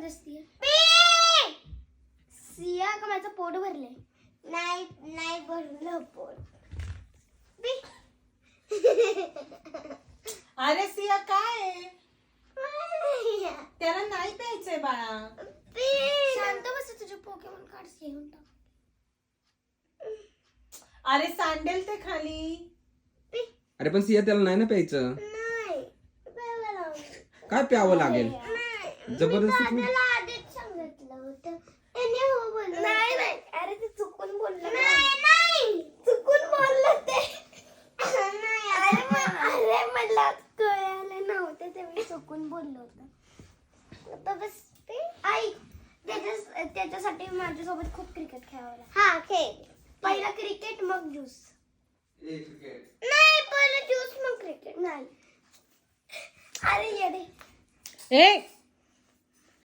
जबरदस्ती सिया का माझं पोट भरले नाही भरलं पोट अरे सिया काय त्याला नाही प्यायचंय बाळा. शांत बस तुझे पोकेमॉन कार्ड्स घेऊन टाक. अरे सांडेल ते खाली. अरे पण सिया त्याला नाही ना प्यायचं. नाही काय प्यावं लागेल जबरदस्ती तू. आधीच सांगितलं होतं त्याने हो बोललं. नाही अरे ते चुकून बोललं. नाही चुकून बोललं ते. अरे मला कळालं नव्हतं ते मी चुकून बोललो होतं. बस ते आई त्याच्यासाठी माझ्यासोबत खूप क्रिकेट खेळावं लागतं. हा खेळ. पहिला क्रिकेट मग ज्यूस. नाही पहिला ज्यूस मग क्रिकेट. नाही अरे येडे. ए